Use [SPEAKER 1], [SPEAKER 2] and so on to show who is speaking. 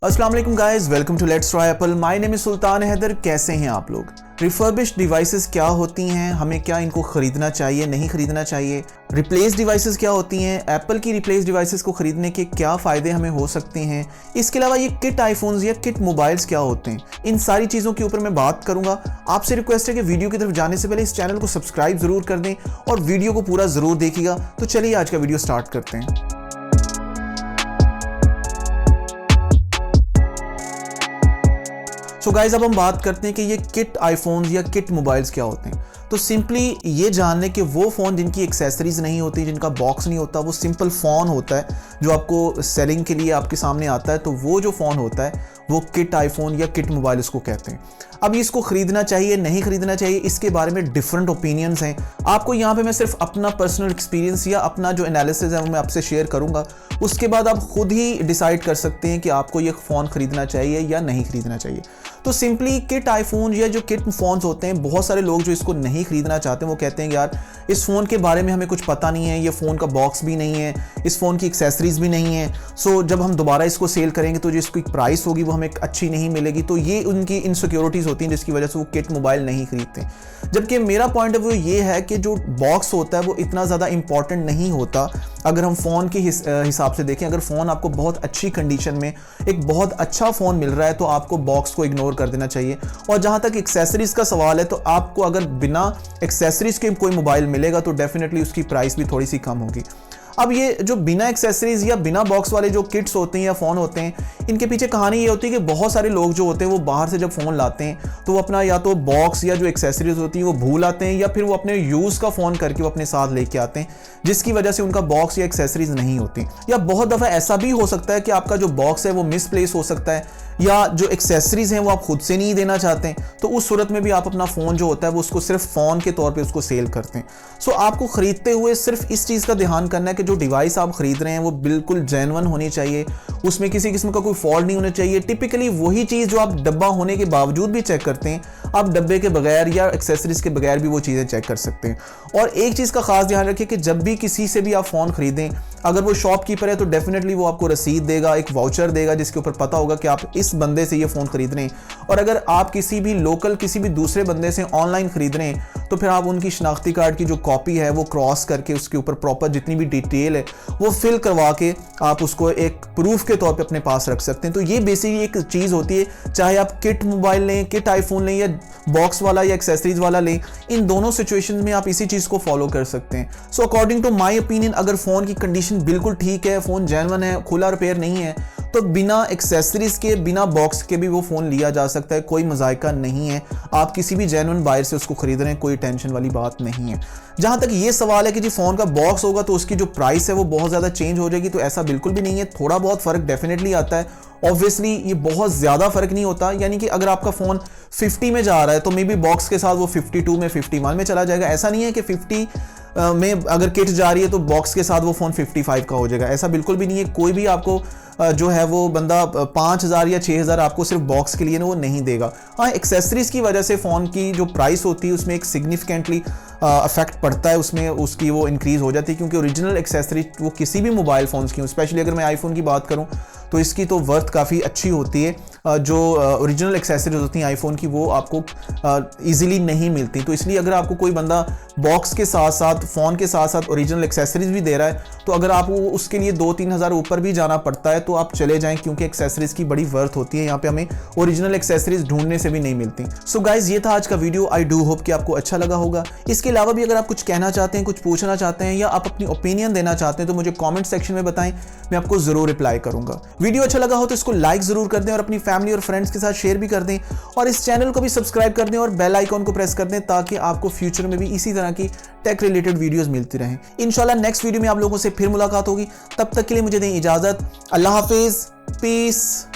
[SPEAKER 1] अस्सलाम वालेकुम guys, welcome to let's try apple. My name is Sultan Haider. कैसे हैं आप लोग? रिफर्बिश्ड डिवाइसेस क्या होती हैं, हमें क्या इनको खरीदना चाहिए, नहीं खरीदना चाहिए? रिप्लेस डिवाइसेस क्या होती हैं, एप्पल की रिप्लेस डिवाइसेस को खरीदने के क्या फ़ायदे हमें हो सकते हैं? इसके अलावा ये किट आईफोन्स या किट मोबाइल्स क्या होते हैं? इन सारी चीज़ों के ऊपर मैं बात करूंगा। आपसे रिक्वेस्ट है कि वीडियो की तरफ जाने से पहले इस चैनल को सब्सक्राइब ज़रूर कर दें और वीडियो को पूरा ज़रूर देखिएगा। तो चलिए आज का वीडियो स्टार्ट करते हैं। सो गाइज, अब हम बात करते हैं कि ये किट आईफोन्स या किट मोबाइल्स क्या होते हैं। तो सिंपली ये जानने कि वो फ़ोन जिनकी एक्सेसरीज नहीं होती, जिनका बॉक्स नहीं होता, वो सिंपल फ़ोन होता है जो आपको सेलिंग के लिए आपके सामने आता है, तो वो जो फ़ोन होता है वो किट आईफोन या किट मोबाइल उसको कहते हैं। अब इसको खरीदना चाहिए, नहीं खरीदना चाहिए, इसके बारे में डिफरेंट ओपिनियंस हैं। आपको यहाँ पे मैं सिर्फ अपना पर्सनल एक्सपीरियंस या अपना जो एनालिसिस है वो मैं आपसे शेयर करूँगा। उसके बाद आप खुद ही डिसाइड कर सकते हैं कि आपको ये फ़ोन खरीदना चाहिए या नहीं खरीदना चाहिए। तो सिंपली किट आईफोन या जो किट फ़ोन्स होते हैं, बहुत सारे लोग जो इसको नहीं खरीदना चाहते हैं वो कहते हैं यार इस फ़ोन के बारे में हमें कुछ पता नहीं है, ये फ़ोन का बॉक्स भी नहीं है, इस फ़ोन की एक्सेसरीज भी नहीं है, सो जब हम दोबारा इसको सेल करेंगे तो जो इसकी प्राइस होगी वो हमें अच्छी नहीं मिलेगी। तो ये उनकी इनसिक्योरिटीज़ होती हैं जिसकी वजह से वो किट मोबाइल नहीं खरीदते। जबकि मेरा पॉइंट ऑफ व्यू ये है कि जो बॉक्स होता है वो इतना ज़्यादा इंपॉर्टेंट नहीं होता। अगर हम फ़ोन के हिसाब से देखें, अगर फ़ोन आपको बहुत अच्छी कंडीशन में एक बहुत अच्छा फ़ोन मिल रहा है तो आपको बॉक्स को इग्नोर कर देना चाहिए। और जहाँ तक एक्सेसरीज़ का सवाल है, तो आपको अगर बिना एक्सेसरीज़ के कोई मोबाइल मिलेगा तो डेफिनेटली उसकी प्राइस भी थोड़ी सी कम होगी। अब ये जो बिना एक्सेसरीज या बिना बॉक्स वाले जो किट्स होते हैं या फ़ोन होते हैं, इनके पीछे कहानी ये होती है कि बहुत सारे लोग जो होते हैं वो बाहर से जब फ़ोन लाते हैं तो वो अपना या तो बॉक्स या जो एक्सेसरीज होती है वो भूल आते हैं, या फिर वो अपने यूज़ का फ़ोन करके वो अपने साथ लेके आते हैं, जिसकी वजह से उनका बॉक्स या एक्सेसरीज नहीं होती। या बहुत दफ़ा ऐसा भी हो सकता है कि आपका जो बॉक्स है वो मिसप्लेस हो सकता है, या जो एक्सेसरीज हैं वो आप खुद से नहीं देना चाहते हैं, तो उस सूरत में भी आप अपना फ़ोन जो होता है वो उसको सिर्फ फ़ोन के तौर पे उसको सेल करते हैं। सो आपको ख़रीदते हुए सिर्फ इस चीज़ का ध्यान करना है कि जो डिवाइस आप ख़रीद रहे हैं वो बिल्कुल जेन्युइन होनी चाहिए, उसमें किसी किस्म का कोई फॉल्ट नहीं होना चाहिए। टिपिकली वही चीज़ जो आप डब्बा होने के बावजूद भी चेक करते हैं, आप डब्बे के बगैर या एक्सेसरीज के बगैर भी वो चीज़ें चेक कर सकते हैं। और एक चीज़ का खास ध्यान रखिए कि जब भी किसी से भी आप फ़ोन ख़रीदें, अगर वो शॉपकीपर है तो डेफिनेटली वो आपको रसीद देगा, एक वाउचर देगा जिसके ऊपर पता होगा कि आप इस बंदे से ये फ़ोन खरीद रहे हैं। और अगर आप किसी भी लोकल किसी भी दूसरे बंदे से ऑनलाइन खरीद रहे हैं तो फिर आप उनकी शनाख्ती कार्ड की जो कॉपी है वो क्रॉस करके उसके ऊपर प्रॉपर जितनी भी डिटेल है वो फिल करवा के आप उसको एक प्रूफ के तौर पे अपने पास रख सकते हैं। तो ये बेसिकली एक चीज़ होती है, चाहे आप किट मोबाइल लें, किट आईफोन लें, या बॉक्स वाला या एक्सेसरीज वाला लें, इन दोनों सिचुएशन में आप इसी चीज़ को फॉलो कर सकते हैं। So according to my opinion, अगर फ़ोन की कंडीशन बिल्कुल ठीक है, फ़ोन जेन्युइन है, खुला रिपेयर नहीं है, तो बिना एक्सेसरीज के बिना बॉक्स के भी वो फ़ोन लिया जा सकता है, कोई मजायका नहीं है। आप किसी भी जेन्युइन बायर से उसको खरीद रहे हैं, कोई टेंशन वाली बात नहीं है। जहाँ तक ये सवाल है कि जी फ़ोन का बॉक्स होगा तो उसकी जो प्राइस है वो बहुत ज़्यादा चेंज हो जाएगी, तो ऐसा बिल्कुल भी नहीं है। थोड़ा बहुत फ़र्क डेफिनेटली आता है, ऑब्वियसली ये बहुत ज़्यादा फ़र्क नहीं होता। यानी कि अगर आपका फ़ोन 50 में जा रहा है तो मे बी बॉक्स के साथ वो 52 में 51 में चला जाएगा। ऐसा नहीं है कि 50 में अगर किट जा रही है तो बॉक्स के साथ वो फ़ोन 55 का हो जाएगा, ऐसा बिल्कुल भी नहीं है। कोई भी आपको जो है वो बंदा 5000 या 6000 आपको सिर्फ बॉक्स के लिए ना वो नहीं देगा। हाँ, एक्सेसरीज की वजह से फ़ोन की जो प्राइस होती है उसमें एक सिग्निफिकेंटली अफेक्ट पड़ता है, उसमें उसकी वो इंक्रीज़ हो जाती है, क्योंकि ओरिजिनल एक्सेसरीज वो किसी भी मोबाइल फ़ोन्स की, स्पेशली अगर मैं आईफोन की बात करूँ तो इसकी तो वर्थ काफ़ी अच्छी होती है। जो ओरिजिनल एक्सेसरीज होती हैं आईफोन की वो आपको ईजिली नहीं मिलती। तो इसलिए अगर आपको कोई बंदा बॉक्स के साथ साथ फ़ोन के साथ साथ ओरिजिनल एक्सेसरीज भी दे रहा है, तो अगर आपको उसके लिए 2-3 हज़ार ऊपर भी जाना पड़ता है तो आप चले जाएं, क्योंकि एक्सेसरीज की बड़ी वर्थ होती है। यहाँ पे हमें ओरिजिनल एक्सेसरीज ढूंढने से भी नहीं मिलती। सो गाइज, ये था आज का वीडियो। आई डू होप कि आपको अच्छा लगा होगा। इसके अलावा भी अगर आप कुछ कहना चाहते हैं, कुछ पूछना चाहते हैं, या आप अपनी ओपिनियन देना चाहते हैं तो मुझे कॉमेंट सेक्शन में बताएं, मैं आपको ज़रूर रिप्लाई करूंगा। वीडियो अच्छा लगा हो तो इसको लाइक ज़रूर कर दें और अपनी फैमिली और फ्रेंड्स के साथ शेयर भी कर दें, और इस चैनल को भी सब्सक्राइब कर दें और बेल आइकॉन को प्रेस कर दें, ताकि आपको फ्यूचर में भी इसी तरह की टेक रिलेटेड वीडियोस मिलती रहें। इंशाल्लाह नेक्स्ट वीडियो में आप लोगों से फिर मुलाकात होगी। तब तक के लिए मुझे दें इजाज़त। अल्लाह हाफिज़, पीस।